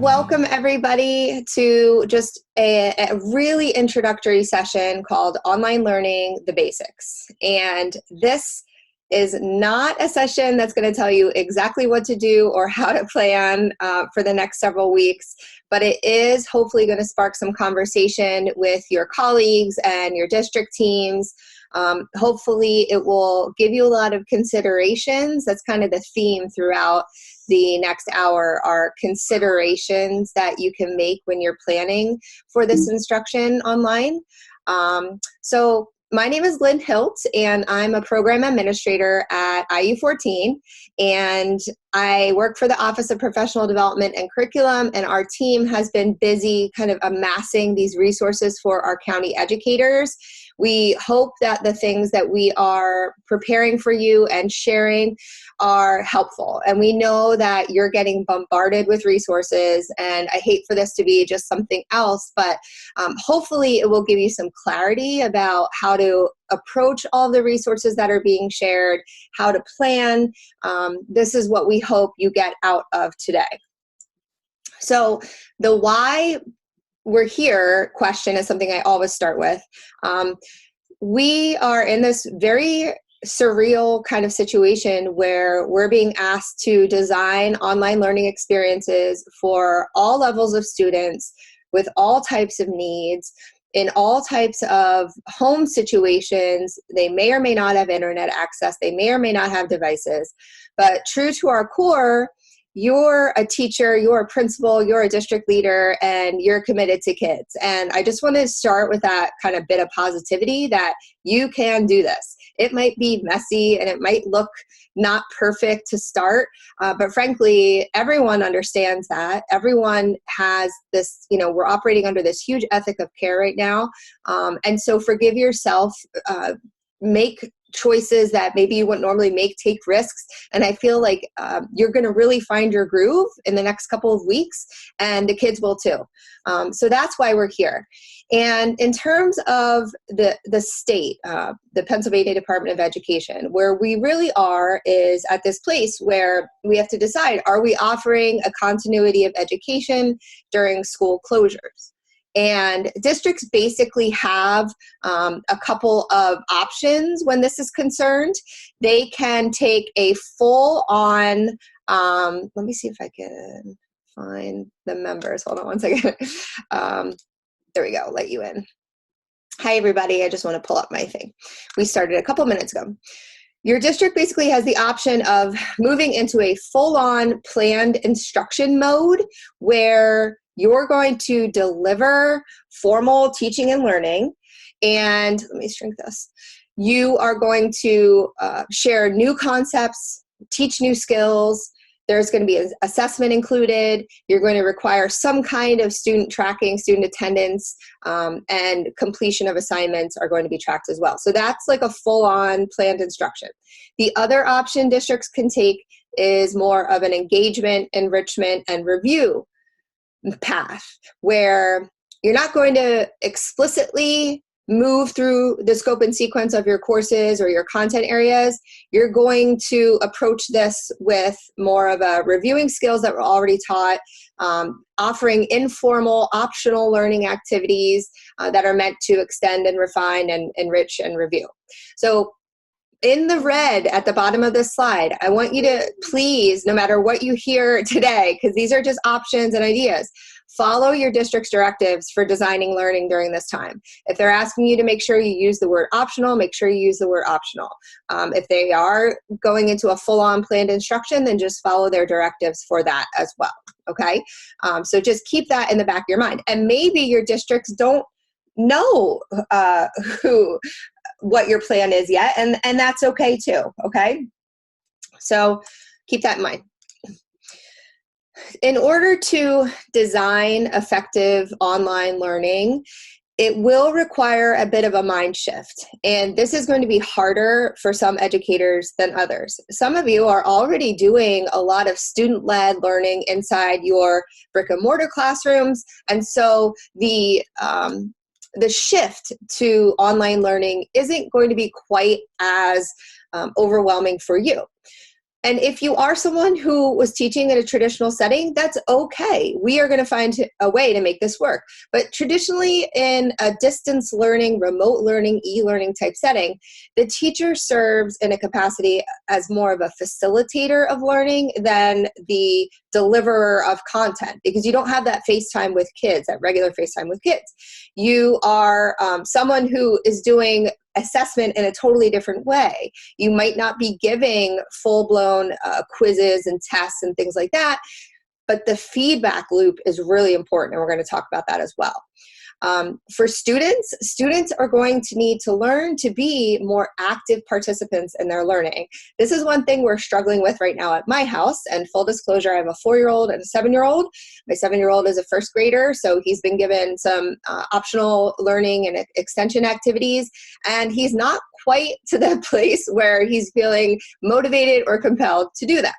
welcome everybody to just a really introductory session called Online Learning, the Basics. And this is not a session that's going to tell you exactly what to do or how to plan for the next several weeks, but it is hopefully going to spark some conversation with your colleagues and your district teams. Hopefully it will give you a lot of considerations. That's kind of the theme throughout the next hour, are considerations that you can make when you're planning for this instruction online. So my name is Lyn Hilt, and I'm a program administrator at IU14, and I work for the Office of Professional Development and Curriculum, and our team has been busy kind of amassing these resources for our county educators. We hope that the things that we are preparing for you and sharing are helpful. And we know that you're getting bombarded with resources, and I hate for this to be just something else, but hopefully it will give you some clarity about how to approach all the resources that are being shared, how to plan. This is what we hope you get out of today. So the why we're here question is something I always start with. We are in this very surreal kind of situation where we're being asked to design online learning experiences for all levels of students with all types of needs in all types of home situations. They may or may not have internet access. They may or may not have devices. But true to our core, you're a teacher, you're a principal, you're a district leader, and you're committed to kids. And I just want to start with that kind of bit of positivity that you can do this. It might be messy and it might look not perfect to start, but frankly, everyone understands that. Everyone has this, we're operating under this huge ethic of care right now. And so forgive yourself, make choices that maybe you wouldn't normally make, take risks. And I feel like you're going to really find your groove in the next couple of weeks, and the kids will too. So that's why we're here. And in terms of the state, the Pennsylvania Department of Education, where we really are is at this place where we have to decide, are we offering a continuity of education during school closures? And districts basically have a couple of options when this is concerned. They can take a full-on, let me see if I can find the members. Hold on one second. There we go, let you in. Hi, everybody. I just want to pull up my thing. We started a couple minutes ago. Your district basically has the option of moving into a full-on planned instruction mode where you're going to deliver formal teaching and learning. And let me shrink this. You are going to share new concepts, teach new skills. There's going to be an assessment included. You're going to require some kind of student tracking, student attendance, and completion of assignments are going to be tracked as well. So that's like a full-on planned instruction. The other option districts can take is more of an engagement, enrichment, and review path, where you're not going to explicitly move through the scope and sequence of your courses or your content areas. You're going to approach this with more of a reviewing skills that were already taught, offering informal, optional learning activities that are meant to extend and refine and enrich and review. So in the red at the bottom of this slide, I want you to please, no matter what you hear today, because these are just options and ideas, follow your district's directives for designing learning during this time. If they're asking you to make sure you use the word optional, make sure you use the word optional. If they are going into a full-on planned instruction, then just follow their directives for that as well, okay? So just keep that in the back of your mind. And maybe your districts don't know what your plan is yet, and that's okay too, okay? So keep that in mind. In order to design effective online learning, it will require a bit of a mind shift, and this is going to be harder for some educators than others. Some of you are already doing a lot of student-led learning inside your brick and mortar classrooms, and so the shift to online learning isn't going to be quite as overwhelming for you. And if you are someone who was teaching in a traditional setting, that's okay. We are going to find a way to make this work. But traditionally, in a distance learning, remote learning, e-learning type setting, the teacher serves in a capacity as more of a facilitator of learning than the deliverer of content, because you don't have that FaceTime with kids, that regular FaceTime with kids. You are someone who is doing assessment in a totally different way. You might not be giving full-blown quizzes and tests and things like that, but the feedback loop is really important, and we're going to talk about that as well. For students are going to need to learn to be more active participants in their learning. This is one thing we're struggling with right now at my house, and full disclosure, I have a 4-year-old and a 7-year-old. My 7-year-old is a first grader, so he's been given some optional learning and extension activities, and he's not quite to the place where he's feeling motivated or compelled to do that.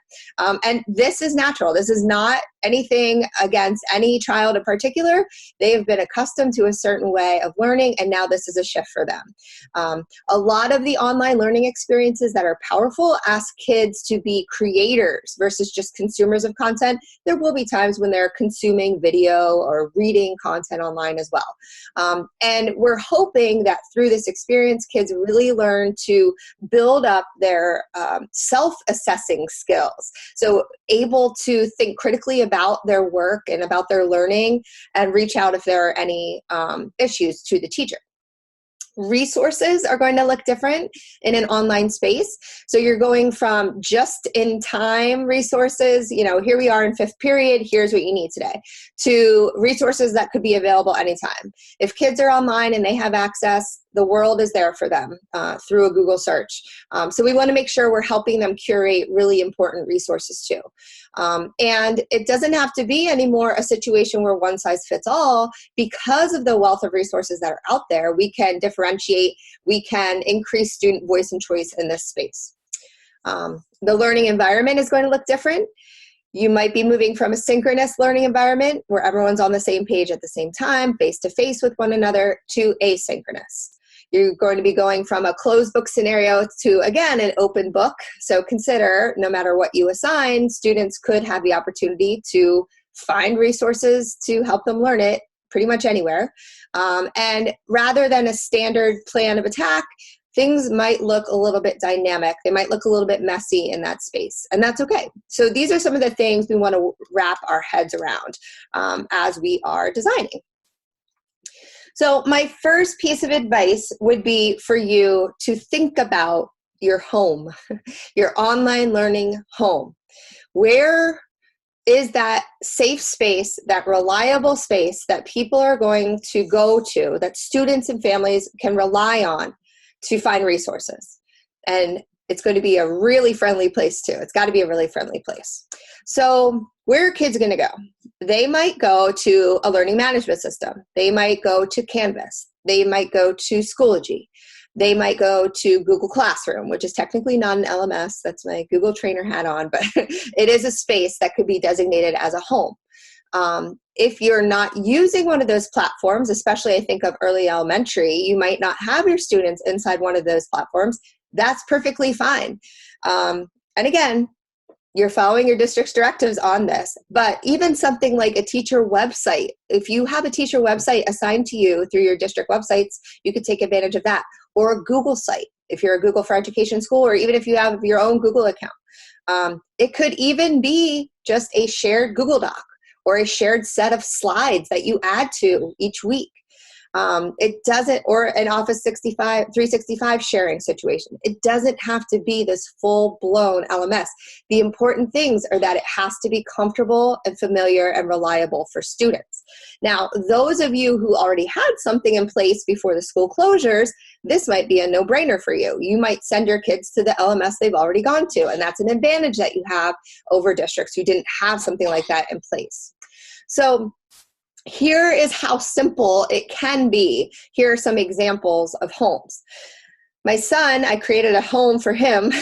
And this is natural. This is not anything against any child in particular. They have been accustomed to a certain way of learning, and now this is a shift for them. A lot of the online learning experiences that are powerful ask kids to be creators versus just consumers of content. There will be times when they're consuming video or reading content online as well. And we're hoping that through this experience, kids really learn to build up their self-assessing skills. So able to think critically about their work and about their learning and reach out if there are any issues to the teacher. Resources are going to look different in an online space. So you're going from just-in-time resources, here we are in 5th period, here's what you need today, to resources that could be available anytime. If kids are online and they have access, the world is there for them through a Google search. So we want to make sure we're helping them curate really important resources too. And it doesn't have to be anymore a situation where one size fits all. Because of the wealth of resources that are out there, we can differentiate, we can increase student voice and choice in this space. The learning environment is going to look different. You might be moving from a synchronous learning environment where everyone's on the same page at the same time, face-to-face with one another, to asynchronous. You're going to be going from a closed book scenario to, again, an open book. So consider, no matter what you assign, students could have the opportunity to find resources to help them learn it pretty much anywhere. And rather than a standard plan of attack, things might look a little bit dynamic. They might look a little bit messy in that space, and that's okay. So these are some of the things we want to wrap our heads around as we are designing. So my first piece of advice would be for you to think about your home, your online learning home. Where is that safe space, that reliable space that people are going to go to, that students and families can rely on to find resources? And it's going to be a really friendly place too. It's got to be a really friendly place. So where are kids going to go? They might go to a learning management system. They might go to Canvas. They might go to Schoology. They might go to Google Classroom, which is technically not an LMS. That's my Google trainer hat on, but it is a space that could be designated as a home. If you're not using one of those platforms, especially I think of early elementary, you might not have your students inside one of those platforms. That's perfectly fine. And again, you're following your district's directives on this, but even something like a teacher website, if you have a teacher website assigned to you through your district websites, you could take advantage of that. Or a Google site, if you're a Google for Education school, or even if you have your own Google account. It could even be just a shared Google Doc or a shared set of slides that you add to each week. It doesn't, or an Office 365 sharing situation. It doesn't have to be this full-blown LMS. The important things are that it has to be comfortable and familiar and reliable for students. Now, those of you who already had something in place before the school closures, this might be a no-brainer for you. You might send your kids to the LMS they've already gone to, and that's an advantage that you have over districts who didn't have something like that in place. So here is how simple it can be. Here are some examples of homes. My son, I created a home for him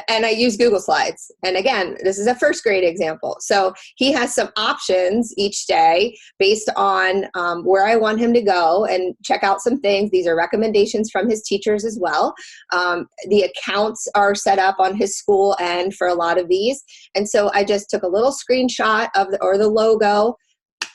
and I use Google Slides. And again, this is a first grade example. So he has some options each day based on where I want him to go and check out some things. These are recommendations from his teachers as well. The accounts are set up on his school end for a lot of these. And so I just took a little screenshot of the logo,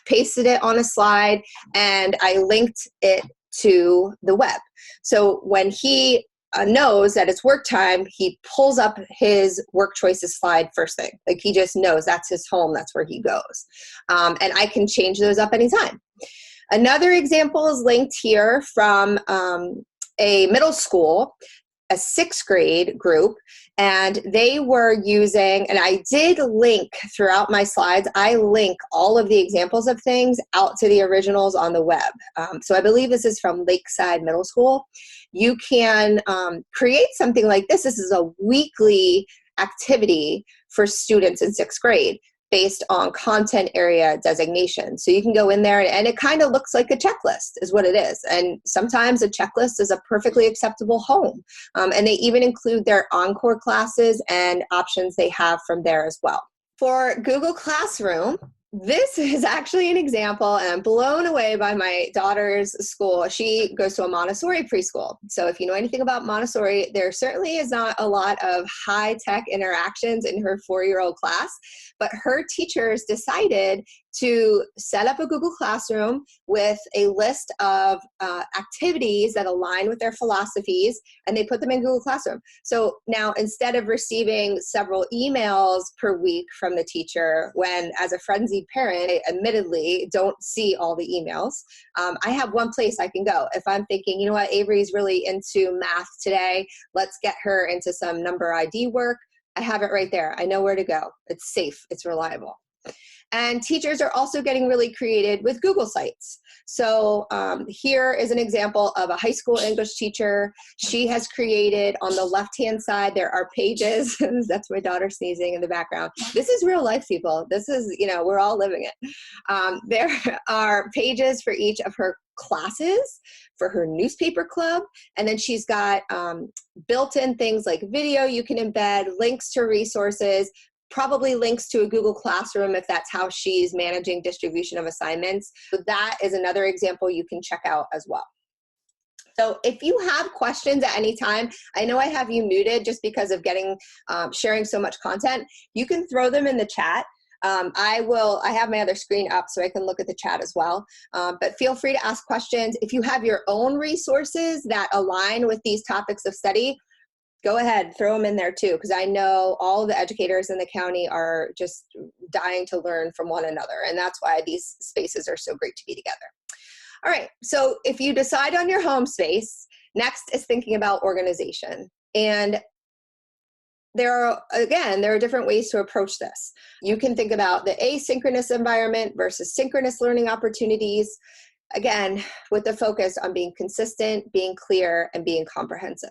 pasted it on a slide, and I linked it to the web. So when he knows that it's work time, he pulls up his work choices slide first thing. Like he just knows that's his home, that's where he goes. And I can change those up anytime. Another example is linked here from a middle school, a sixth grade group, and they were using, and I did link throughout my slides, I link all of the examples of things out to the originals on the web. So I believe this is from Lakeside Middle School. You can create something like this. This is a weekly activity for students in sixth grade based on content area designation. So you can go in there and it kind of looks like a checklist is what it is. And sometimes a checklist is a perfectly acceptable home. And they even include their encore classes and options they have from there as well. For Google Classroom, this is actually an example, and I'm blown away by my daughter's school. She goes to a Montessori preschool. So if you know anything about Montessori, there certainly is not a lot of high-tech interactions in her 4-year-old class, but her teachers decided to set up a Google Classroom with a list of activities that align with their philosophies, and they put them in Google Classroom. So now instead of receiving several emails per week from the teacher, when as a frenzied parent, I admittedly don't see all the emails, I have one place I can go. If I'm thinking, you know what, Avery's really into math today, let's get her into some number ID work, I have it right there. I know where to go. It's safe, it's reliable. And teachers are also getting really creative with Google Sites. So here is an example of a high school English teacher. She has created, on the left-hand side, there are pages. That's my daughter sneezing in the background. This is real life, people. This is, you know, we're all living it. There are pages for each of her classes, for her newspaper club, and then she's got built-in things like video you can embed, links to resources, probably links to a Google Classroom if that's how she's managing distribution of assignments. So that is another example you can check out as well. So if you have questions at any time, I know I have you muted just because of sharing so much content. You can throw them in the chat. I have my other screen up so I can look at the chat as well. But feel free to ask questions. If you have your own resources that align with these topics of study, go ahead, throw them in there too, because I know all of the educators in the county are just dying to learn from one another, and that's why these spaces are so great to be together. All right, so if you decide on your home space, next is thinking about organization. And there are different ways to approach this. You can think about the asynchronous environment versus synchronous learning opportunities. Again, with the focus on being consistent, being clear, and being comprehensive.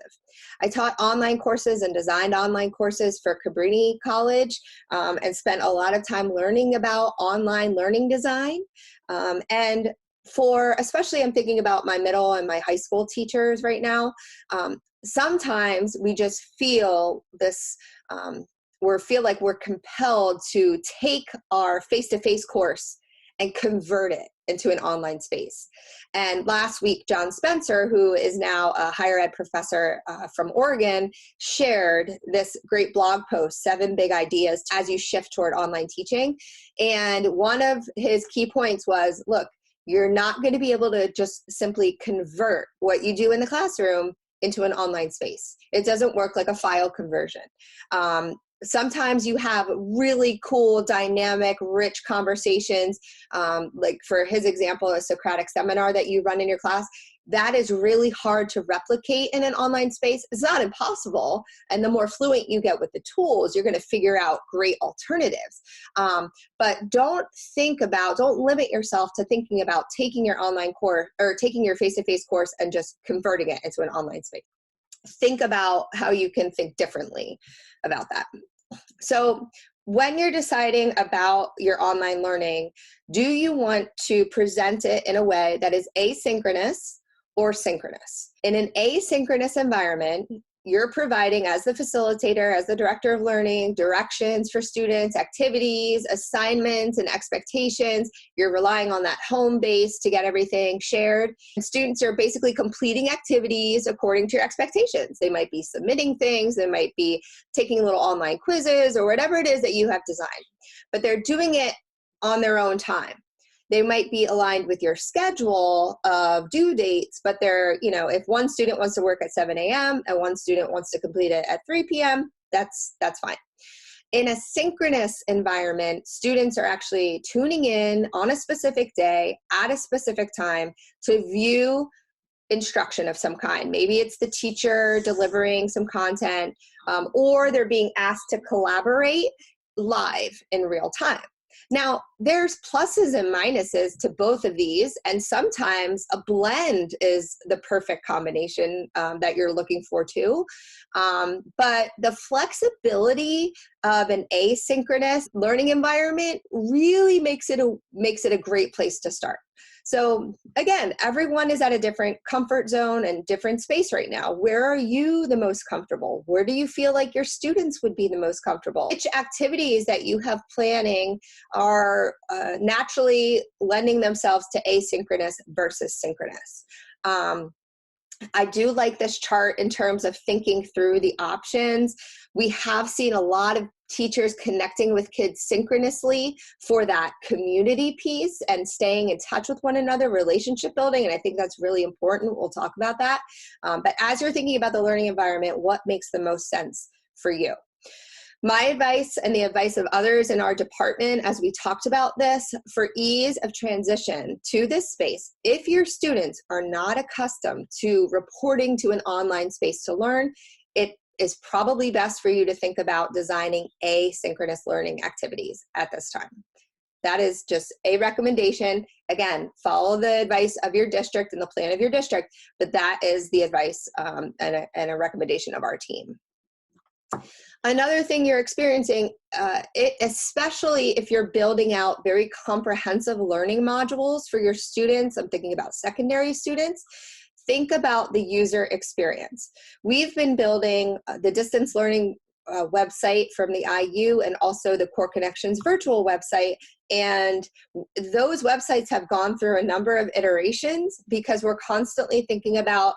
I taught online courses and designed online courses for Cabrini College and spent a lot of time learning about online learning design. And especially I'm thinking about my middle and my high school teachers right now, sometimes we just feel this, feel like we're compelled to take our face-to-face course and convert it into an online space. And last week, John Spencer, who is now a higher ed professor from Oregon, shared this great blog post, 7 big ideas as you shift toward online teaching. And one of his key points was, look, you're not going to be able to just simply convert what you do in the classroom into an online space. It doesn't work like a file conversion. Sometimes you have really cool, dynamic, rich conversations, like for his example, a Socratic seminar that you run in your class. That is really hard to replicate in an online space. It's not impossible, and the more fluent you get with the tools, you're going to figure out great alternatives. But don't limit yourself to thinking about taking your online course or taking your face-to-face course and just converting it into an online space. Think about how you can think differently about that. So when you're deciding about your online learning, do you want to present it in a way that is asynchronous or synchronous. In an asynchronous environment, you're providing, as the facilitator, as the director of learning, directions for students, activities, assignments, and expectations. You're relying on that home base to get everything shared. And students are basically completing activities according to your expectations. They might be submitting things, they might be taking little online quizzes, or whatever it is that you have designed. But they're doing it on their own time. They might be aligned with your schedule of due dates, but they're, if one student wants to work at 7 a.m. and one student wants to complete it at 3 p.m., that's fine. In a synchronous environment, students are actually tuning in on a specific day at a specific time to view instruction of some kind. Maybe it's the teacher delivering some content, or they're being asked to collaborate live in real time. Now, there's pluses and minuses to both of these, and sometimes a blend is the perfect combination that you're looking for too. But the flexibility of an asynchronous learning environment really makes it a great place to start. So again, everyone is at a different comfort zone and different space right now. Where are you the most comfortable? Where do you feel like your students would be the most comfortable? Which activities that you have planning are naturally lending themselves to asynchronous versus synchronous? I do like this chart in terms of thinking through the options. We have seen a lot of teachers connecting with kids synchronously for that community piece and staying in touch with one another, relationship building, and I think that's really important. We'll talk about that. But as you're thinking about the learning environment, what makes the most sense for you? My advice and the advice of others in our department, as we talked about this, for ease of transition to this space, if your students are not accustomed to reporting to an online space to learn, it is probably best for you to think about designing asynchronous learning activities at this time. That is just a recommendation. Again, follow the advice of your district and the plan of your district, but that is the advice and a recommendation of our team. Another thing you're experiencing, especially if you're building out very comprehensive learning modules for your students, I'm thinking about secondary students, think about the user experience. We've been building the distance learning website from the IU and also the Core Connections virtual website, and those websites have gone through a number of iterations because we're constantly thinking about,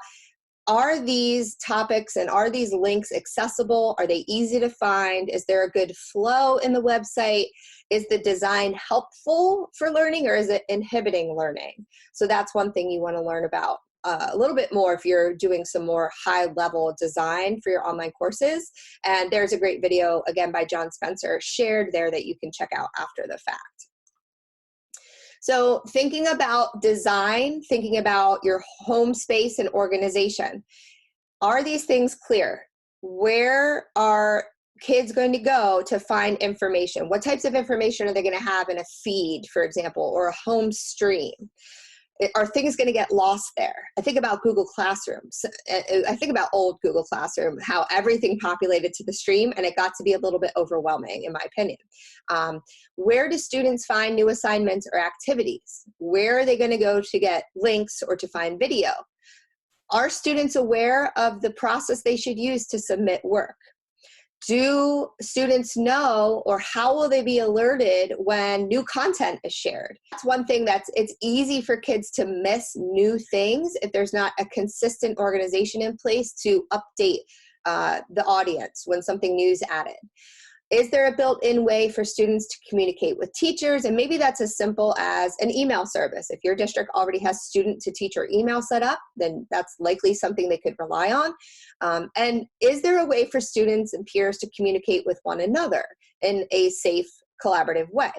are these topics and are these links accessible? Are they easy to find? Is there a good flow in the website? Is the design helpful for learning, or is it inhibiting learning? So that's one thing you want to learn about a little bit more if you're doing some more high-level design for your online courses. And there's a great video, again, by John Spencer shared there that you can check out after the fact. So thinking about design, thinking about your home space and organization, are these things clear? Where are kids going to go to find information? What types of information are they going to have in a feed, for example, or a home stream? Are things going to get lost there? I think about Google Classrooms. I think about old Google Classroom, how everything populated to the stream, and it got to be a little bit overwhelming, in my opinion. Where do students find new assignments or activities? Where are they going to go to get links or to find video? Are students aware of the process they should use to submit work? Do students know, or how will they be alerted when new content is shared? That's one thing it's easy for kids to miss new things if there's not a consistent organization in place to update the audience when something new is added. Is there a built-in way for students to communicate with teachers? And maybe that's as simple as an email service. If your district already has student-to-teacher email set up, then that's likely something they could rely on. And is there a way for students and peers to communicate with one another in a safe, collaborative way?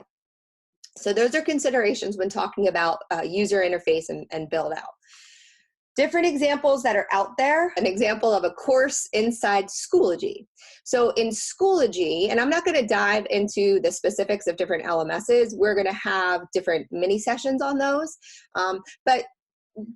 So those are considerations when talking about user interface and build out. Different examples that are out there, an example of a course inside Schoology. So in Schoology, and I'm not going to dive into the specifics of different LMSs, we're going to have different mini sessions on those, but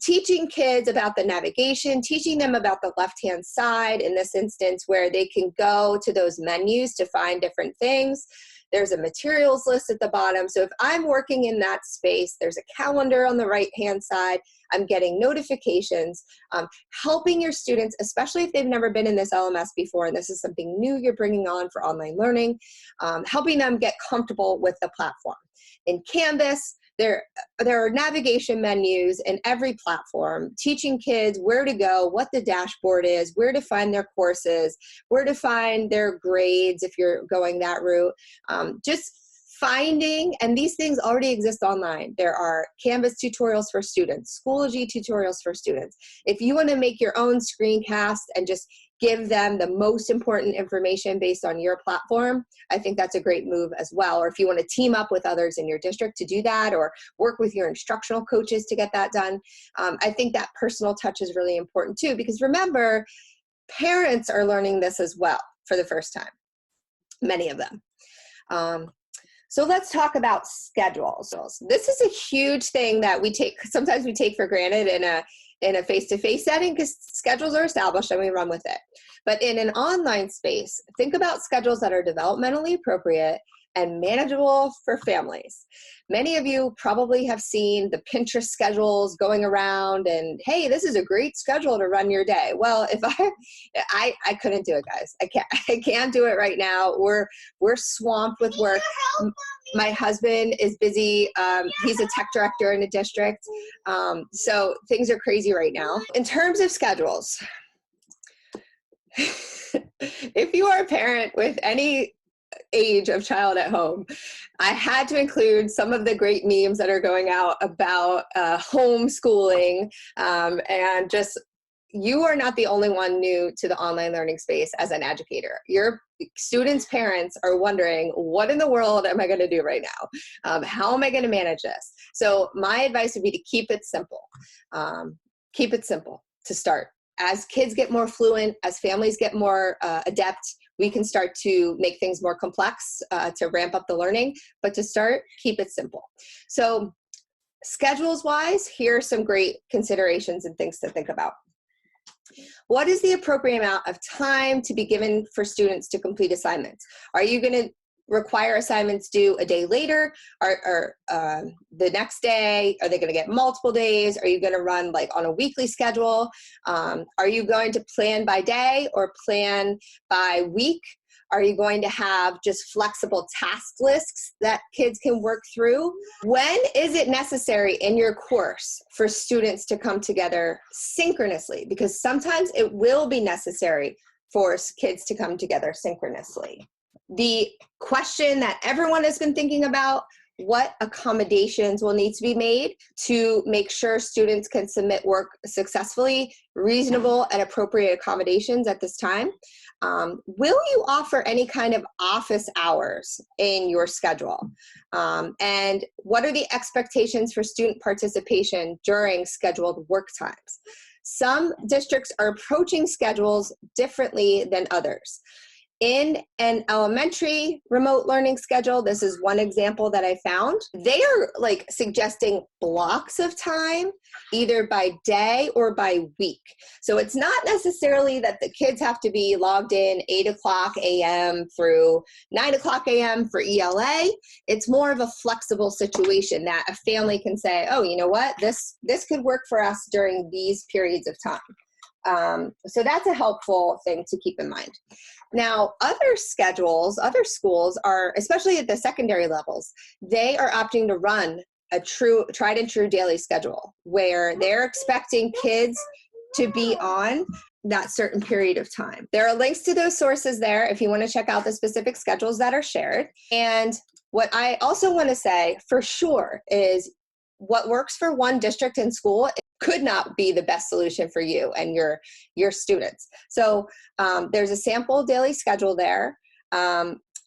teaching kids about the navigation, teaching them about the left-hand side in this instance where they can go to those menus to find different things. There's a materials list at the bottom. So if I'm working in that space, there's a calendar on the right-hand side. I'm getting notifications, helping your students, especially if they've never been in this LMS before, and this is something new you're bringing on for online learning, helping them get comfortable with the platform. In Canvas, there are navigation menus in every platform, teaching kids where to go, what the dashboard is, where to find their courses, where to find their grades if you're going that route. Just finding, and these things already exist online. There are Canvas tutorials for students, Schoology tutorials for students. If you want to make your own screencast and just give them the most important information based on your platform, I think that's a great move as well. Or if you want to team up with others in your district to do that, or work with your instructional coaches to get that done, I think that personal touch is really important too, because remember, parents are learning this as well for the first time, many of them. So let's talk about schedules. This is a huge thing that sometimes we take for granted in a face-to-face setting, because schedules are established and we run with it. But in an online space, think about schedules that are developmentally appropriate and manageable for families. Many of you probably have seen the Pinterest schedules going around and, hey, this is a great schedule to run your day. Well, if I couldn't do it, guys. I can't do it right now. We're swamped with work. My husband is busy. He's a tech director in a district. So things are crazy right now. In terms of schedules, if you are a parent with any age of child at home, I had to include some of the great memes that are going out about homeschooling, and just, you are not the only one new to the online learning space as an educator. Your students' parents are wondering, what in the world am I going to do right now? How am I going to manage this? So my advice would be to keep it simple. Keep it simple to start. As kids get more fluent, as families get more adept, we can start to make things more complex to ramp up the learning, but to start, keep it simple. So schedules-wise, here are some great considerations and things to think about. What is the appropriate amount of time to be given for students to complete assignments? Are you going to require assignments due a day later, or the next day? Are they going to get multiple days? Are you going to run like on a weekly schedule? Are you going to plan by day or plan by week? Are you going to have just flexible task lists that kids can work through? When is it necessary in your course for students to come together synchronously? Because sometimes it will be necessary for kids to come together synchronously. The question that everyone has been thinking about, what accommodations will need to be made to make sure students can submit work successfully, reasonable and appropriate accommodations at this time. Will you offer any kind of office hours in your schedule? And what are the expectations for student participation during scheduled work times? Some districts are approaching schedules differently than others. In an elementary remote learning schedule, this is one example that I found, they are like suggesting blocks of time, either by day or by week. So it's not necessarily that the kids have to be logged in 8 o'clock a.m. through 9 o'clock a.m. for ELA. It's more of a flexible situation that a family can say, oh, you know what, this could work for us during these periods of time. So that's a helpful thing to keep in mind. Now, other schools are, especially at the secondary levels, they are opting to run a tried and true daily schedule where they're expecting kids to be on that certain period of time. There are links to those sources there if you want to check out the specific schedules that are shared. And what I also want to say for sure is what works for one district and school could not be the best solution for you and your students. So there's a sample daily schedule there.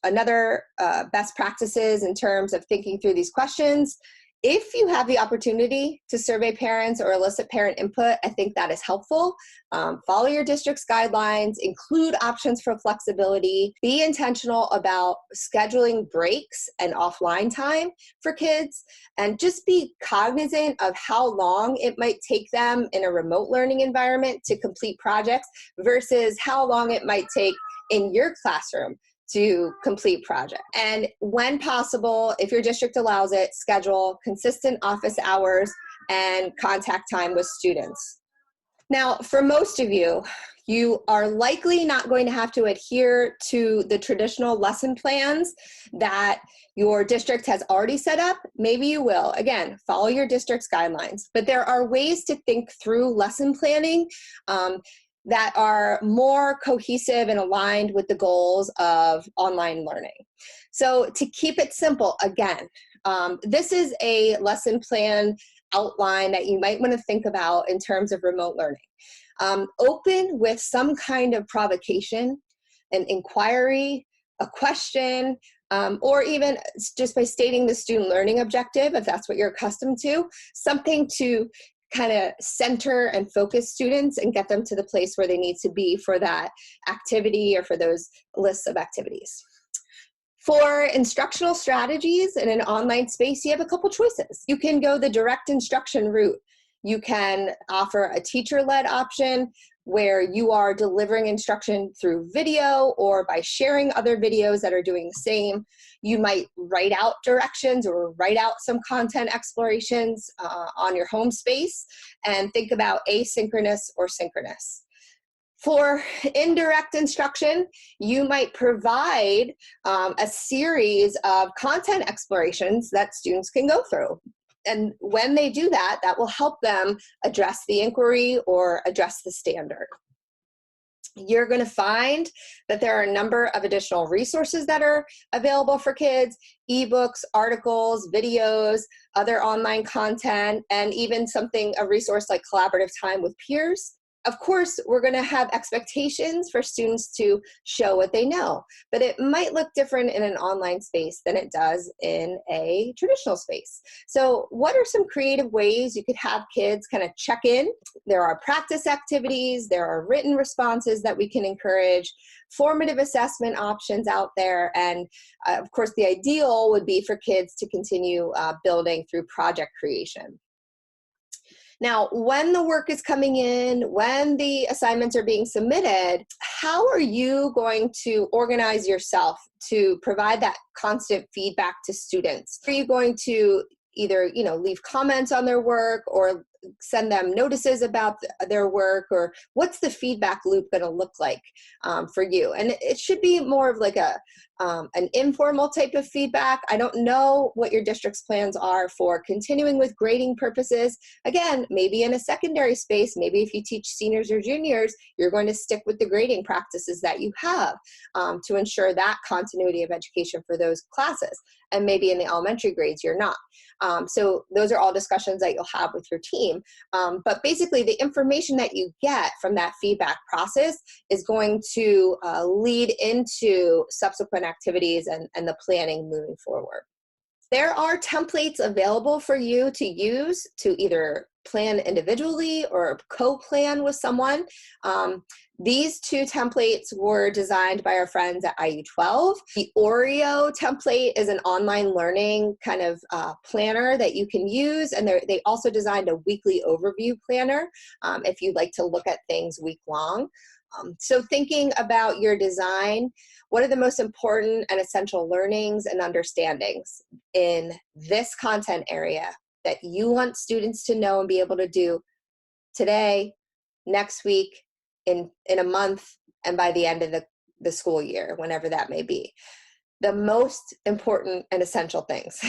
Another best practices in terms of thinking through these questions If you have the opportunity to survey parents or elicit parent input, I think that is helpful. Follow your district's guidelines, include options for flexibility, be intentional about scheduling breaks and offline time for kids, and just be cognizant of how long it might take them in a remote learning environment to complete projects versus how long it might take in your classroom to complete projects. And when possible, if your district allows it, schedule consistent office hours and contact time with students. Now, for most of you, you are likely not going to have to adhere to the traditional lesson plans that your district has already set up. Maybe you will. Again, follow your district's guidelines. But there are ways to think through lesson planning that are more cohesive and aligned with the goals of online learning. So to keep it simple, again, this is a lesson plan outline that you might want to think about in terms of remote learning. Open with some kind of provocation, an inquiry, a question, or even just by stating the student learning objective, if that's what you're accustomed to, something to kind of center and focus students and get them to the place where they need to be for that activity or for those lists of activities. For instructional strategies in an online space, you have a couple choices. You can go the direct instruction route. You can offer a teacher-led option where you are delivering instruction through video or by sharing other videos that are doing the same. You might write out directions or write out some content explorations on your home space and think about asynchronous or synchronous. For indirect instruction, you might provide a series of content explorations that students can go through. And when they do that, that will help them address the inquiry or address the standard. You're going to find that there are a number of additional resources that are available for kids: ebooks, articles, videos, other online content, and even a resource like collaborative time with peers. Of course, we're going to have expectations for students to show what they know, but it might look different in an online space than it does in a traditional space. So what are some creative ways you could have kids kind of check in? There are practice activities, there are written responses that we can encourage, formative assessment options out there, and of course the ideal would be for kids to continue building through project creation. Now, when the work is coming in, when the assignments are being submitted, how are you going to organize yourself to provide that constant feedback to students? Are you going to either, leave comments on their work or send them notices about their work, or what's the feedback loop going to look like for you? And it should be more of like an informal type of feedback. I don't know what your district's plans are for continuing with grading purposes. Again, maybe in a secondary space, maybe if you teach seniors or juniors, you're going to stick with the grading practices that you have to ensure that continuity of education for those classes. And maybe in the elementary grades, you're not. So those are all discussions that you'll have with your team. But basically, the information that you get from that feedback process is going to lead into subsequent activities and the planning moving forward. There are templates available for you to use to either plan individually or co-plan with someone. These two templates were designed by our friends at IU12. The Oreo template is an online learning kind of planner that you can use, and they also designed a weekly overview planner if you'd like to look at things week long. So thinking about your design, what are the most important and essential learnings and understandings in this content area that you want students to know and be able to do today, next week, in a month, and by the end of the school year, whenever that may be? The most important and essential things.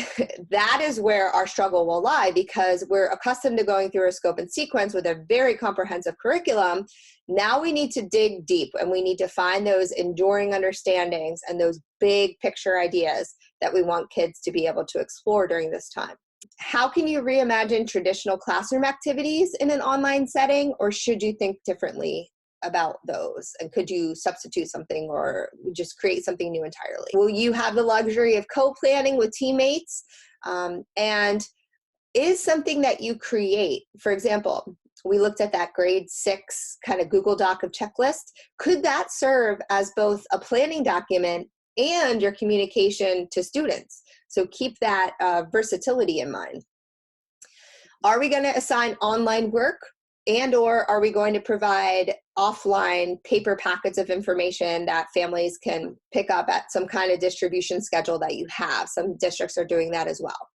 That is where our struggle will lie, because we're accustomed to going through a scope and sequence with a very comprehensive curriculum. Now we need to dig deep, and we need to find those enduring understandings and those big picture ideas that we want kids to be able to explore during this time. How can you reimagine traditional classroom activities in an online setting, or should you think differently about those? And could you substitute something or just create something new entirely? Will you have the luxury of co-planning with teammates? And is something that you create. For example, we looked at that grade 6 kind of Google Doc of checklist. Could that serve as both a planning document and your communication to students? So keep that versatility in mind. Are we going to assign online work, and or are we going to provide offline paper packets of information that families can pick up at some kind of distribution schedule that you have? Some districts are doing that as well.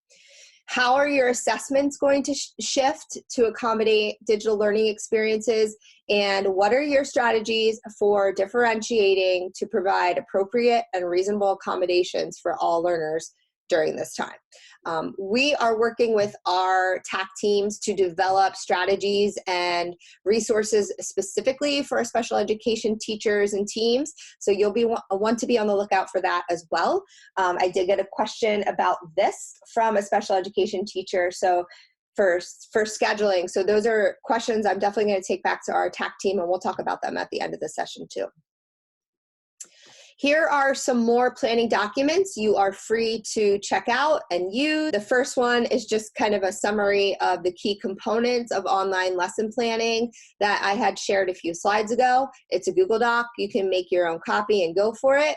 How are your assessments going to shift to accommodate digital learning experiences? And what are your strategies for differentiating to provide appropriate and reasonable accommodations for all learners during this time? We are working with our TAC teams to develop strategies and resources specifically for special education teachers and teams. So you'll want to be on the lookout for that as well. I did get a question about this from a special education teacher. So for scheduling, so those are questions I'm definitely going to take back to our TAC team, and we'll talk about them at the end of the session too. Here are some more planning documents you are free to check out and use. The first one is just kind of a summary of the key components of online lesson planning that I had shared a few slides ago. It's a Google Doc. You can make your own copy and go for it.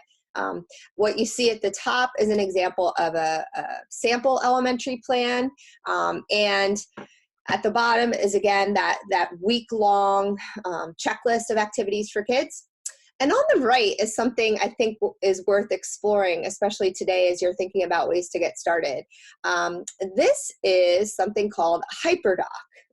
What you see at the top is an example of a sample elementary plan, and at the bottom is, again, that week-long checklist of activities for kids. And on the right is something I think is worth exploring, especially today as you're thinking about ways to get started. This is something called HyperDoc.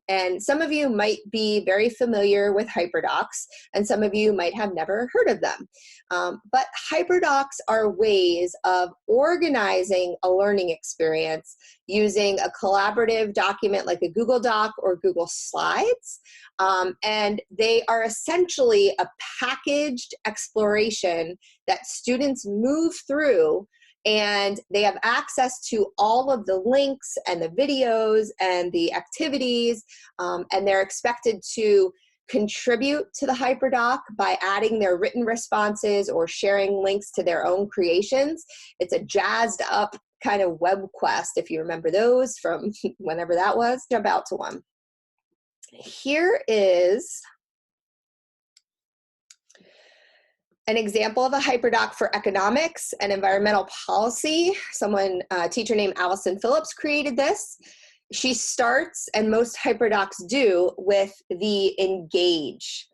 And some of you might be very familiar with HyperDocs, and some of you might have never heard of them. But HyperDocs are ways of organizing a learning experience using a collaborative document like a Google Doc or Google Slides. And they are essentially a packaged exploration that students move through, and they have access to all of the links and the videos and the activities, and they're expected to contribute to the HyperDoc by adding their written responses or sharing links to their own creations. It's a jazzed up kind of web quest, if you remember those from whenever that was. Jump out to one. Here is an example of a HyperDoc for economics and environmental policy. A teacher named Allison Phillips created this. She starts, and most HyperDocs do, with the engage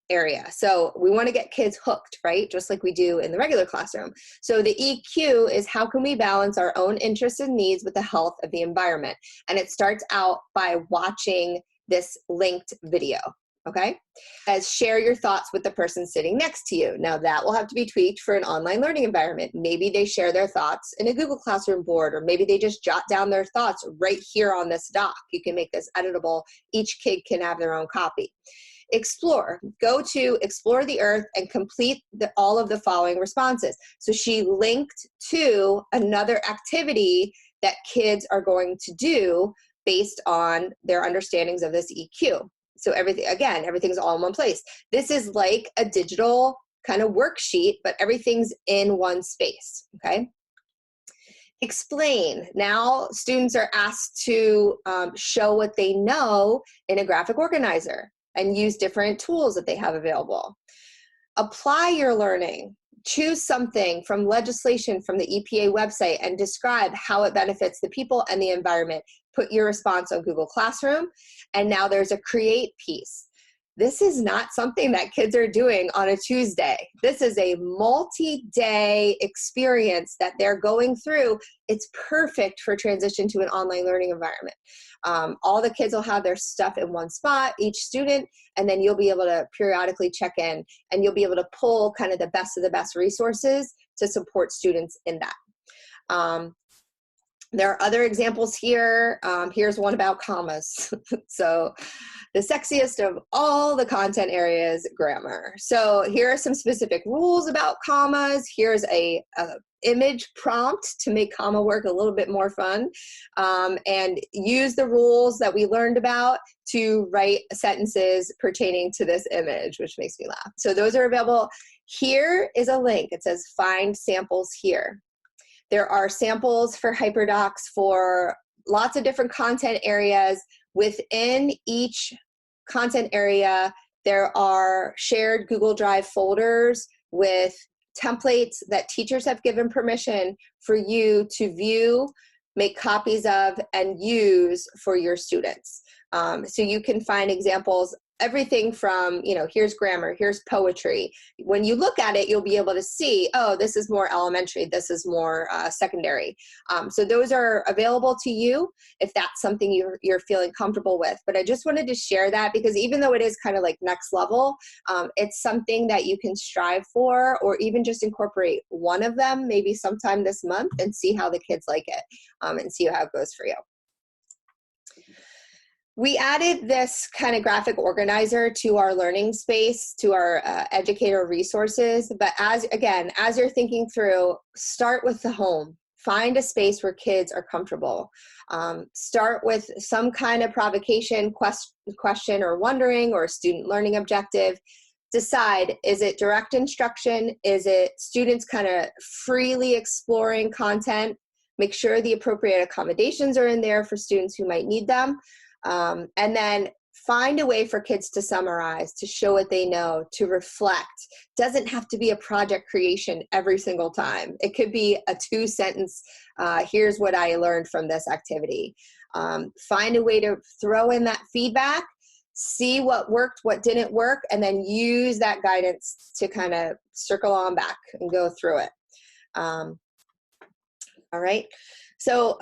area. So we want to get kids hooked, right? Just like we do in the regular classroom. So the EQ is, how can we balance our own interests and needs with the health of the environment? And it starts out by watching this linked video. Okay, as share your thoughts with the person sitting next to you. Now that will have to be tweaked for an online learning environment. Maybe they share their thoughts in a Google Classroom board, or maybe they just jot down their thoughts right here on this doc. You can make this editable. Each kid can have their own copy. Explore. Go to Explore the Earth and complete all of the following responses. So she linked to another activity that kids are going to do based on their understandings of this EQ. So everything's all in one place. This is like a digital kind of worksheet, but everything's in one space, okay? Explain. Now students are asked to show what they know in a graphic organizer and use different tools that they have available. Apply your learning. Choose something from legislation from the EPA website and describe how it benefits the people and the environment. Put your response on Google Classroom. And now there's a create piece. This is not something that kids are doing on a Tuesday. This is a multi-day experience that they're going through. It's perfect for transition to an online learning environment. All the kids will have their stuff in one spot, each student, and then you'll be able to periodically check in, and you'll be able to pull kind of the best of the best resources to support students in that. There are other examples here. Here's one about commas. So the sexiest of all the content areas, grammar. So here are some specific rules about commas. Here's a image prompt to make comma work a little bit more fun. And use the rules that we learned about to write sentences pertaining to this image, which makes me laugh. So those are available. Here is a link. It says find samples here. There are samples for HyperDocs for lots of different content areas. Within each content area, there are shared Google Drive folders with templates that teachers have given permission for you to view, make copies of, and use for your students. So you can find examples, everything from, here's grammar, here's poetry. When you look at it, you'll be able to see, oh, this is more elementary, this is more secondary. So those are available to you if that's something you're feeling comfortable with. But I just wanted to share that because even though it is kind of like next level, it's something that you can strive for, or even just incorporate one of them maybe sometime this month and see how the kids like it, and see how it goes for you. We added this kind of graphic organizer to our learning space, to our educator resources. But as you're thinking through, start with the home. Find a space where kids are comfortable. Start with some kind of provocation, question or wondering, or student learning objective. Decide, is it direct instruction? Is it students kind of freely exploring content? Make sure the appropriate accommodations are in there for students who might need them. And then find a way for kids to summarize, to show what they know, to reflect. Doesn't have to be a project creation every single time. It could be a 2-sentence, here's what I learned from this activity. Find a way to throw in that feedback, see what worked, what didn't work, and then use that guidance to kind of circle on back and go through it. All right. So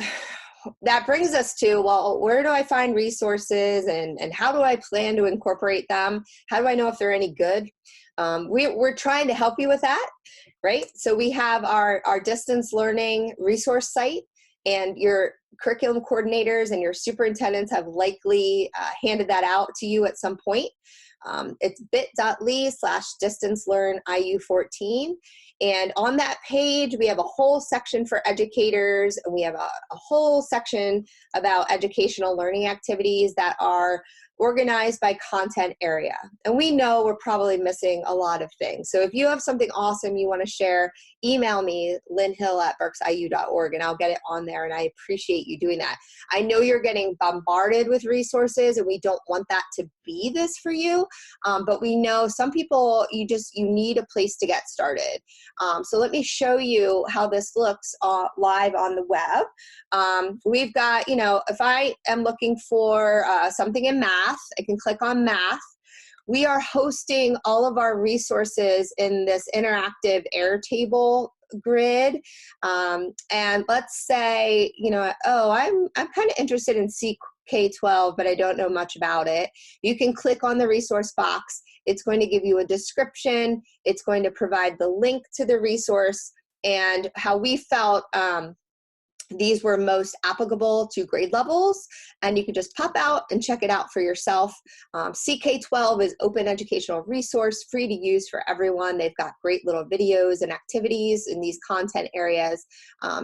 that brings us to, well, where do I find resources and how do I plan to incorporate them? How do I know if they're any good? We're trying to help you with that, right? So we have our distance learning resource site, and your curriculum coordinators and your superintendents have likely handed that out to you at some point. It's bit.ly/distancelearniu14. And on that page, we have a whole section for educators, and we have a whole section about educational learning activities that are organized by content area. And we know we're probably missing a lot of things. So if you have something awesome you want to share, email me, lynhill@berksiu.org, and I'll get it on there, and I appreciate you doing that. I know you're getting bombarded with resources, and we don't want that to be this for you, but we know some people, you need a place to get started. So let me show you how this looks live on the web. We've got, if I am looking for something in math, I can click on math. We are hosting all of our resources in this interactive Airtable grid. And let's say, I'm kind of interested in CK12, but I don't know much about it. You can click on the resource box. It's going to give you a description. It's going to provide the link to the resource and how we felt these were most applicable to grade levels, and you can just pop out and check it out for yourself. CK12 is open educational resource, free to use for everyone. They've got great little videos and activities in these content areas,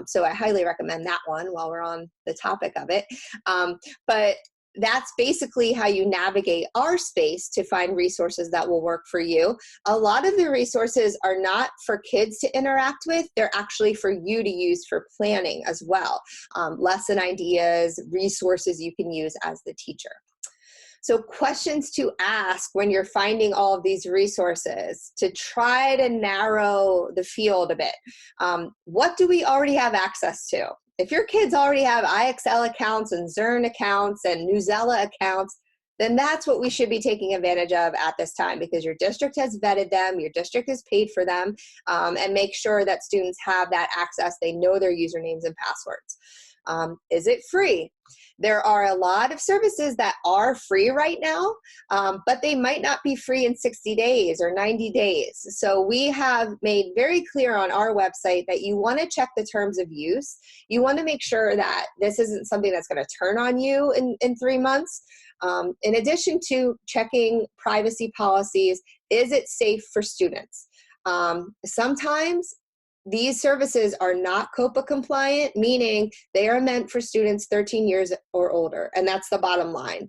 so I highly recommend that one while we're on the topic of it. But that's basically how you navigate our space to find resources that will work for you. A lot of the resources are not for kids to interact with. They're actually for you to use for planning as well. Lesson ideas, resources you can use as the teacher. So questions to ask when you're finding all of these resources to try to narrow the field a bit. What do we already have access to? If your kids already have IXL accounts and Zern accounts and Newsela accounts, then that's what we should be taking advantage of at this time, because your district has vetted them, your district has paid for them, and make sure that students have that access. They know their usernames and passwords. Is it free? There are a lot of services that are free right now, but they might not be free in 60 days or 90 days. So we have made very clear on our website that you want to check the terms of use. You want to make sure that this isn't something that's going to turn on you in 3 months. In addition to checking privacy policies, is it safe for students? Sometimes these services are not COPA compliant, meaning they are meant for students 13 years or older, and that's the bottom line.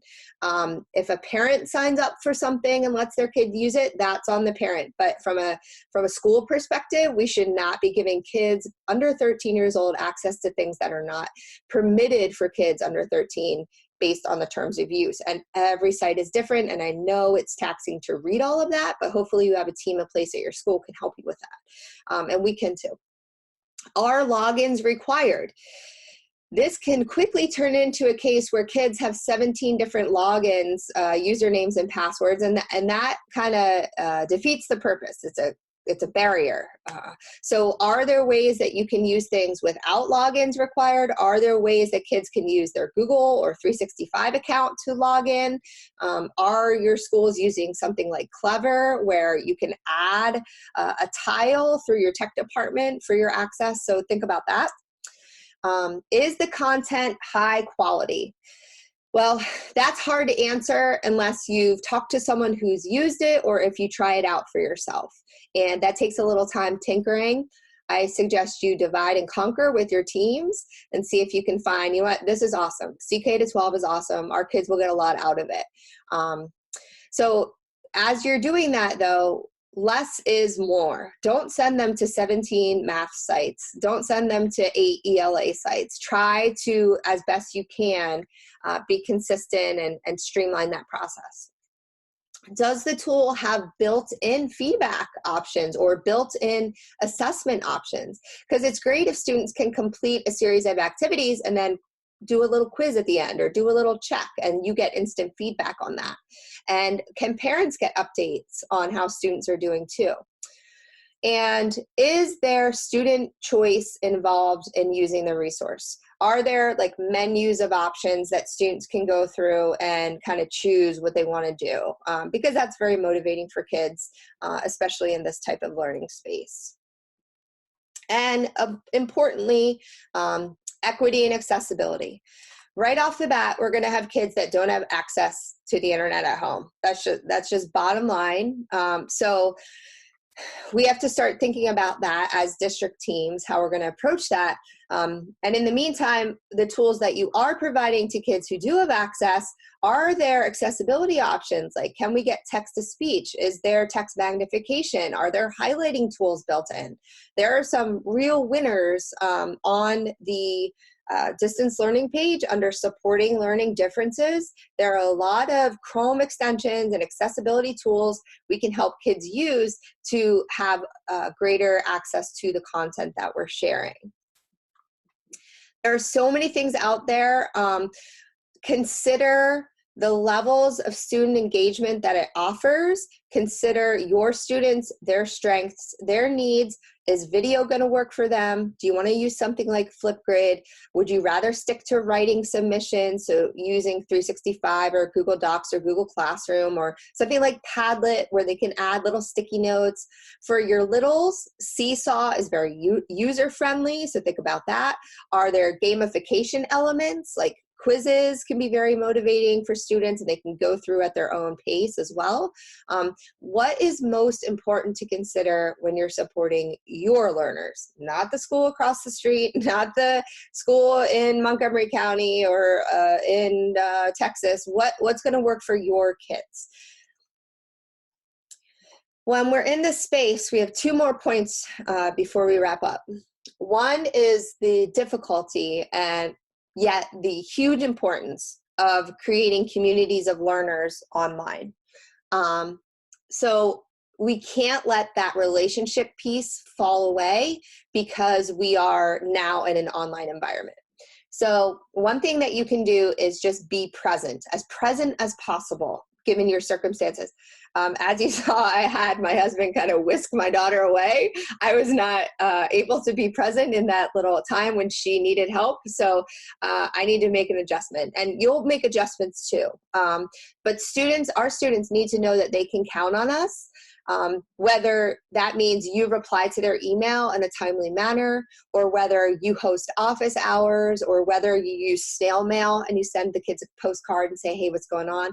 If a parent signs up for something and lets their kid use it, that's on the parent. But from a school perspective, we should not be giving kids under 13 years old access to things that are not permitted for kids under 13 based on the terms of use. And every site is different, and I know it's taxing to read all of that, but hopefully you have a team in place at your school can help you with that. And we can too. Are logins required? This can quickly turn into a case where kids have 17 different logins, usernames and passwords, and that kind of defeats the purpose. It's a barrier. So are there ways that you can use things without logins required? Are there ways that kids can use their Google or 365 account to log in? Are your schools using something like Clever, where you can add a tile through your tech department for your access? So think about that. Is the content high quality? Well, that's hard to answer unless you've talked to someone who's used it or if you try it out for yourself. And that takes a little time tinkering. I suggest you divide and conquer with your teams and see if you can find, you know what, this is awesome. CK to 12 is awesome. Our kids will get a lot out of it. So as you're doing that though, less is more. Don't send them to 17 math sites. Don't send them to 8 ELA sites. Try to, as best you can, be consistent and streamline that process. Does the tool have built-in feedback options or built-in assessment options? Because it's great if students can complete a series of activities and then do a little quiz at the end or do a little check and you get instant feedback on that. And can parents get updates on how students are doing too? And is there student choice involved in using the resource? Are there like menus of options that students can go through and kind of choose what they want to do? Because that's very motivating for kids, especially in this type of learning space. And importantly, equity and accessibility. Right off the bat, we're going to have kids that don't have access to the internet at home. That's just bottom line. So we have to start thinking about that as district teams, how we're going to approach that. And in the meantime, the tools that you are providing to kids who do have access, are there accessibility options? Like, can we get text to speech? Is there text magnification? Are there highlighting tools built in? There are some real winners on the distance learning page under supporting learning differences. There are a lot of Chrome extensions and accessibility tools we can help kids use to have greater access to the content that we're sharing. There are so many things out there. Consider the levels of student engagement that it offers. Consider your students, their strengths, their needs. Is video going to work for them? Do you want to use something like Flipgrid? Would you rather stick to writing submissions, so using 365 or Google Docs or Google Classroom, or something like Padlet where they can add little sticky notes? For your littles, Seesaw is very user-friendly, so think about that. Are there gamification elements like quizzes can be very motivating for students and they can go through at their own pace as well. What is most important to consider when you're supporting your learners? Not the school across the street, not the school in Montgomery County or in Texas. What's going to work for your kids? When we're in this space, we have two more points before we wrap up. One is the difficulty and yet the huge importance of creating communities of learners online. So we can't let that relationship piece fall away because we are now in an online environment. So one thing that you can do is just be present as possible, given your circumstances. As you saw, I had my husband kind of whisk my daughter away. I was not able to be present in that little time when she needed help. So I need to make an adjustment, and you'll make adjustments too. But our students need to know that they can count on us. Whether that means you reply to their email in a timely manner, or whether you host office hours, or whether you use snail mail and you send the kids a postcard and say, hey, what's going on?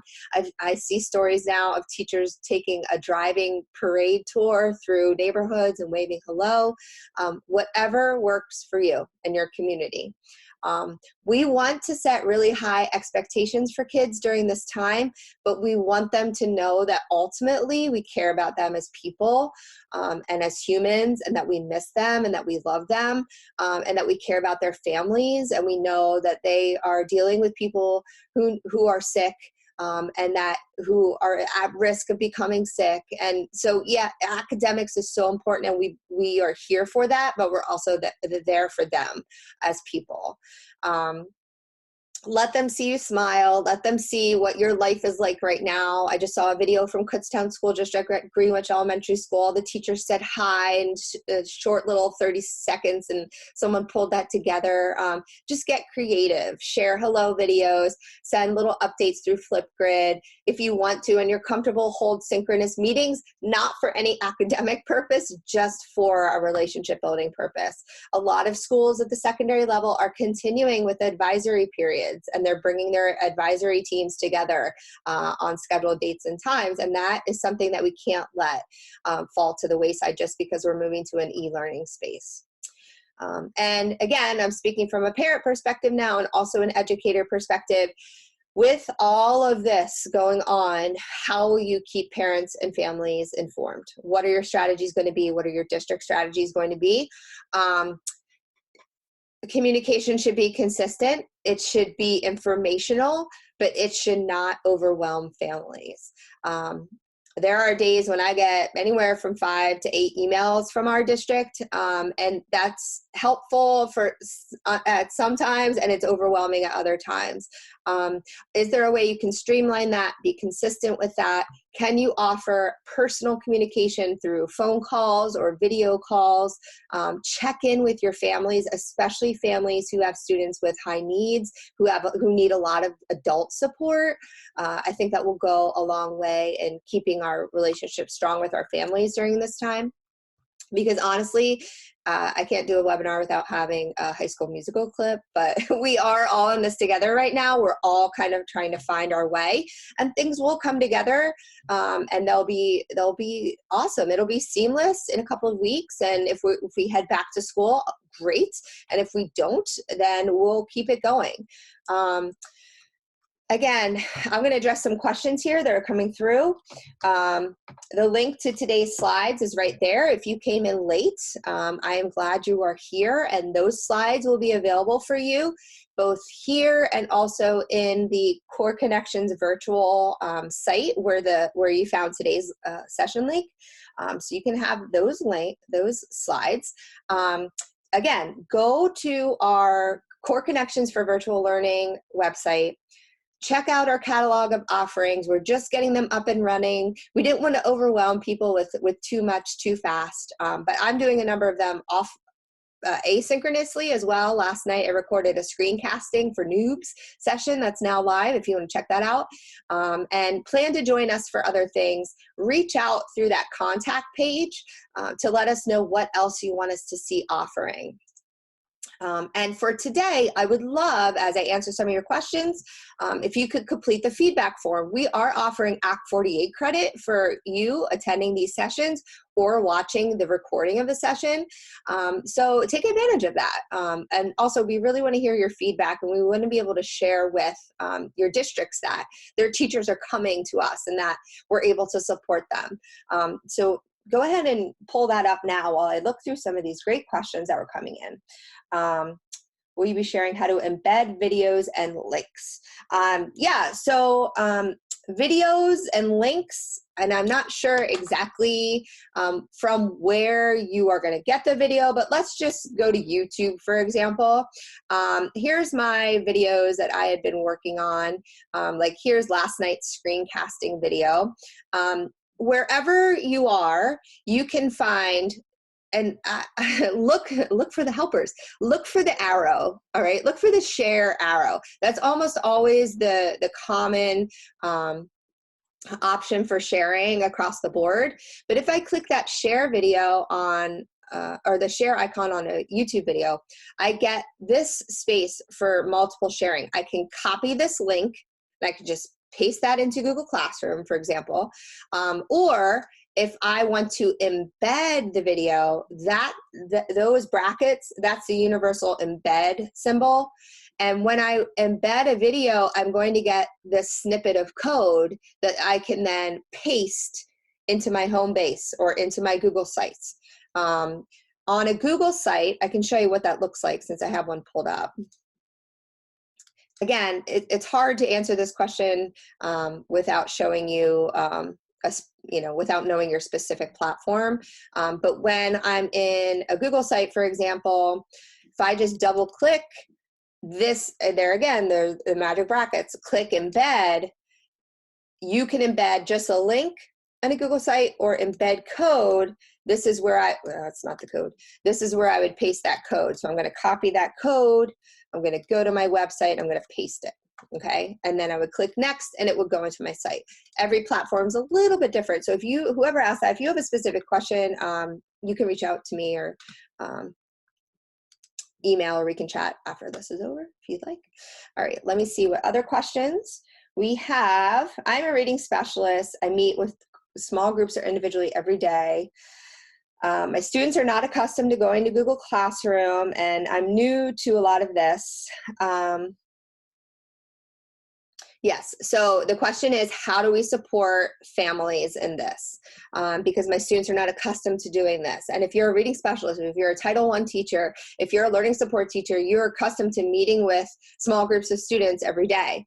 I see stories now of teachers taking a driving parade tour through neighborhoods and waving hello. Whatever works for you and your community. We want to set really high expectations for kids during this time, but we want them to know that ultimately we care about them as people and as humans, and that we miss them and that we love them, and that we care about their families, and we know that they are dealing with people who are sick, and that who are at risk of becoming sick. And so, yeah, academics is so important, and we are here for that, but we're also there for them as people. Let them see you smile. Let them see what your life is like right now. I just saw a video from Kutztown School District at Greenwich Elementary School. The teacher said hi in a short little 30 seconds, and someone pulled that together. Just get creative. Share hello videos. Send little updates through Flipgrid. If you want to and you're comfortable, hold synchronous meetings, not for any academic purpose, just for a relationship building purpose. A lot of schools at the secondary level are continuing with advisory periods, and they're bringing their advisory teams together on scheduled dates and times, and that is something that we can't let fall to the wayside just because we're moving to an e-learning space. And again, I'm speaking from a parent perspective now and also an educator perspective. With all of this going on, how will you keep parents and families informed? What are your strategies going to be? What are your district strategies going to be? Communication should be consistent. It should be informational, but it should not overwhelm families. There are days when I get anywhere from 5 to 8 emails from our district, and that's helpful for at sometimes, and it's overwhelming at other times. Is there a way you can streamline that, be consistent with that? Can you offer personal communication through phone calls or video calls? Check in with your families, especially families who have students with high needs, who need a lot of adult support. I think that will go a long way in keeping our relationship strong with our families during this time. Because honestly, I can't do a webinar without having a High School Musical clip, but we are all in this together right now. We're all kind of trying to find our way, and things will come together, and they'll be awesome. It'll be seamless in a couple of weeks, and if we head back to school, great. And if we don't, then we'll keep it going. Again, I'm going to address some questions here that are coming through. The link to today's slides is right there. If you came in late, I am glad you are here, and those slides will be available for you both here and also in the Core Connections virtual site where you found today's session link. So you can have those slides. Again, go to our Core Connections for Virtual Learning website. Check out our catalog of offerings. We're just getting them up and running. We didn't want to overwhelm people with too much too fast, but I'm doing a number of them asynchronously as well. Last night I recorded a screencasting for noobs session that's now live if you want to check that out, and plan to join us for other things. Reach out through that contact page to let us know what else you want us to see offering. And for today, I would love, as I answer some of your questions, if you could complete the feedback form. We are offering Act 48 credit for you attending these sessions or watching the recording of the session. So take advantage of that. And also, we really want to hear your feedback, and we want to be able to share with your districts that their teachers are coming to us and that we're able to support them. So go ahead and pull that up now while I look through some of these great questions that were coming in. Will you be sharing how to embed videos and links? Yeah, so videos and links, and I'm not sure exactly from where you are going to get the video, but let's just go to YouTube, for example. Here's my videos that I had been working on. Like here's last night's screencasting video. Wherever you are, you can find, and look for the helpers. Look for the arrow, all right? Look for the share arrow. That's almost always the common option for sharing across the board. But if I click that share video on, or the share icon on a YouTube video, I get this space for multiple sharing. I can copy this link, and I can just paste that into Google Classroom, for example. Or if I want to embed the video, those brackets, that's the universal embed symbol. And when I embed a video, I'm going to get this snippet of code that I can then paste into my home base or into my Google sites. On a Google site, I can show you what that looks like since I have one pulled up. Again, it's hard to answer this question without showing you, without knowing your specific platform. But when I'm in a Google site, for example, if I just double click this, there again, there's the magic brackets, click embed, you can embed just a link on a Google site or embed code. This is where that's not the code. This is where I would paste that code. So I'm going to copy that code. I'm going to go to my website. I'm going to paste it. Okay. And then I would click next and it would go into my site. Every platform is a little bit different. So if whoever asked that, if you have a specific question, you can reach out to me or email, or we can chat after this is over if you'd like. All right. Let me see what other questions we have. I'm a reading specialist. I meet with small groups or individually every day. My students are not accustomed to going to Google Classroom, and I'm new to a lot of this. Yes, so the question is, how do we support families in this? Because my students are not accustomed to doing this. And if you're a reading specialist, if you're a Title I teacher, if you're a learning support teacher, you're accustomed to meeting with small groups of students every day.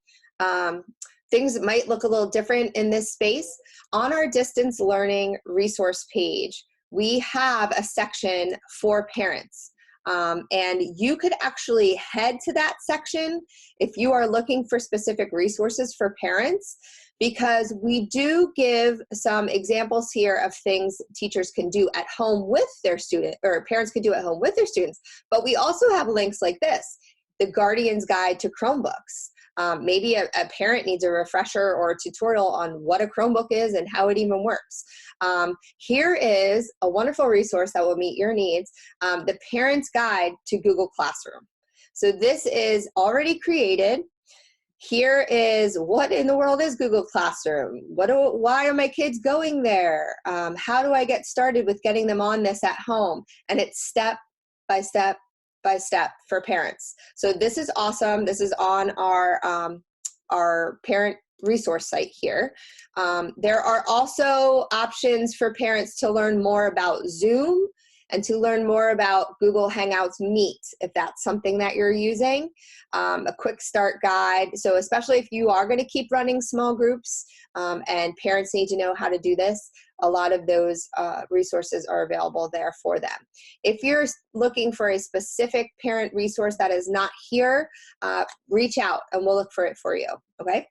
Things might look a little different in this space. On our distance learning resource page, we have a section for parents. And you could actually head to that section if you are looking for specific resources for parents, because we do give some examples here of things teachers can do at home with their student, or parents can do at home with their students. But we also have links like this, the Guardian's Guide to Chromebooks. Maybe a parent needs a refresher or a tutorial on what a Chromebook is and how it even works. Here is a wonderful resource that will meet your needs, the Parent's Guide to Google Classroom. So this is already created. Here is what in the world is Google Classroom? Why are my kids going there? How do I get started with getting them on this at home? And it's step by step by step for parents. So this is awesome. This is on our parent resource site here. There are also options for parents to learn more about Zoom and to learn more about Google Hangouts Meet, if that's something that you're using. A quick start guide. So especially if you are going to keep running small groups and parents need to know how to do this, a lot of those resources are available there for them. If you're looking for a specific parent resource that is not here, reach out and we'll look for it for you, okay?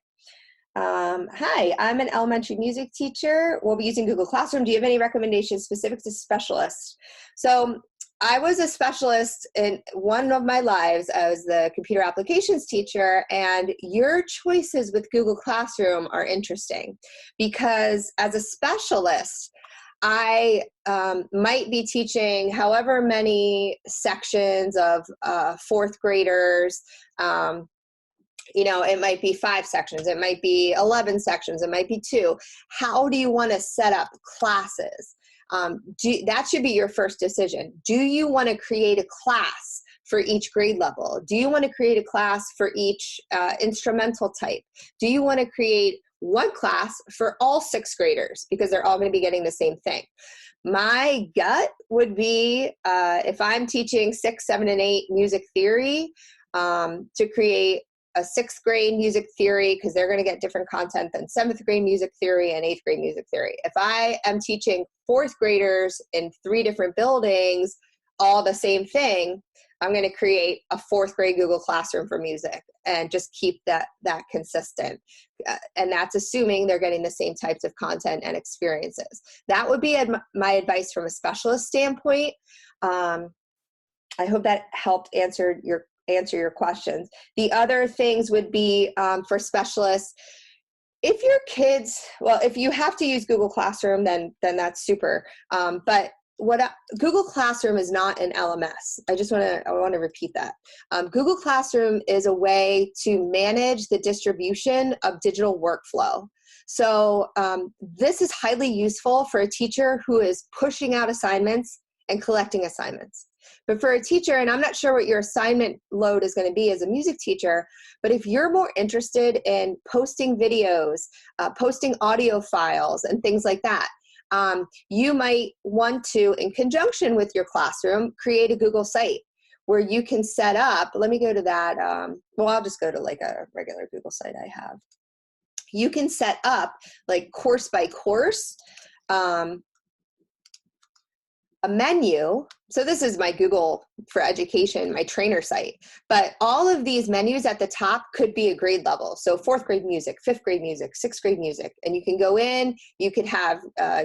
Hi, I'm an elementary music teacher. We'll be using Google Classroom. Do you have any recommendations specific to specialists? So I was a specialist in one of my lives. I was the computer applications teacher, and your choices with Google Classroom are interesting because as a specialist, I might be teaching however many sections of fourth graders. You know, it might be 5 sections, it might be 11 sections, it might be 2. How do you want to set up classes? That should be your first decision. Do you want to create a class for each grade level? Do you want to create a class for each instrumental type? Do you want to create one class for all 6th graders because they're all going to be getting the same thing? My gut would be if I'm teaching 6, 7, and 8 music theory, to create a 6th grade music theory, because they're going to get different content than 7th grade music theory and 8th grade music theory. If I am teaching 4th graders in 3 different buildings, all the same thing, I'm going to create a 4th grade Google Classroom for music and just keep that consistent. And that's assuming they're getting the same types of content and experiences. That would be my advice from a specialist standpoint. I hope that helped answer your questions. The other things would be for specialists, If your kids, well, if you have to use Google Classroom, then that's super. But Google Classroom is not an LMS. I want to repeat that. Google Classroom is a way to manage the distribution of digital workflow. So this is highly useful for a teacher who is pushing out assignments and collecting assignments. But for a teacher, and I'm not sure what your assignment load is going to be as a music teacher, but if you're more interested in posting videos, posting audio files, and things like that, you might want to, in conjunction with your classroom, create a Google site where you can set up, let me go to that, well, I'll just go to like a regular Google site I have. You can set up like course by course, a menu. So this is my Google for Education, my trainer site. But all of these menus at the top could be a grade level. So 4th grade music, 5th grade music, 6th grade music. And you can go in, you could have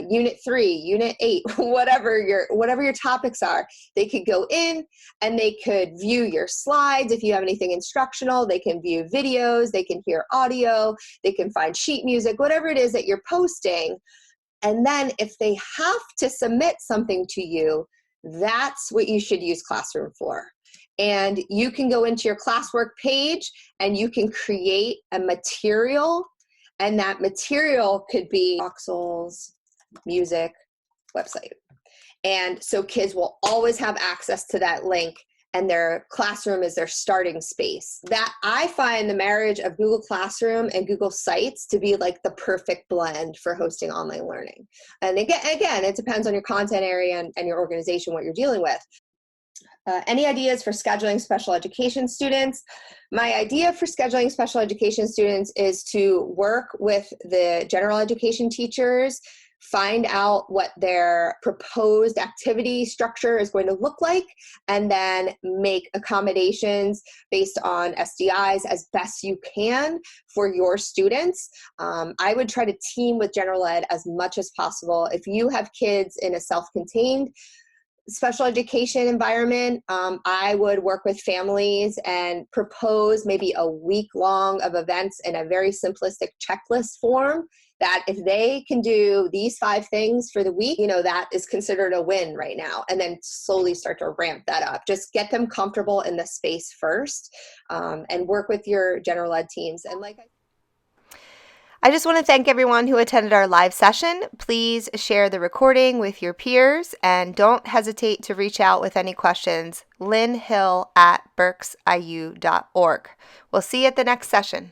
Unit 3, Unit 8, whatever your topics are. They could go in and they could view your slides. If you have anything instructional, they can view videos, they can hear audio, they can find sheet music, whatever it is that you're posting. And then if they have to submit something to you, that's what you should use Classroom for. And you can go into your classwork page and you can create a material, and that material could be Voxel's music website. And so kids will always have access to that link, and their classroom is their starting space. That I find the marriage of Google Classroom and Google Sites to be like the perfect blend for hosting online learning. And again, it depends on your content area and your organization, what you're dealing with. Any ideas for scheduling special education students? My idea for scheduling special education students is to work with the general education teachers, find out what their proposed activity structure is going to look like, and then make accommodations based on SDIs as best you can for your students. I would try to team with general ed as much as possible. If you have kids in a self-contained special education environment, I would work with families and propose maybe a week long of events in a very simplistic checklist form, that if they can do these 5 things for the week, that is considered a win right now. And then slowly start to ramp that up. Just get them comfortable in the space first, and work with your general ed teams. And I just want to thank everyone who attended our live session. Please share the recording with your peers, and don't hesitate to reach out with any questions. Lyn Hilt at berksiu.org. We'll see you at the next session.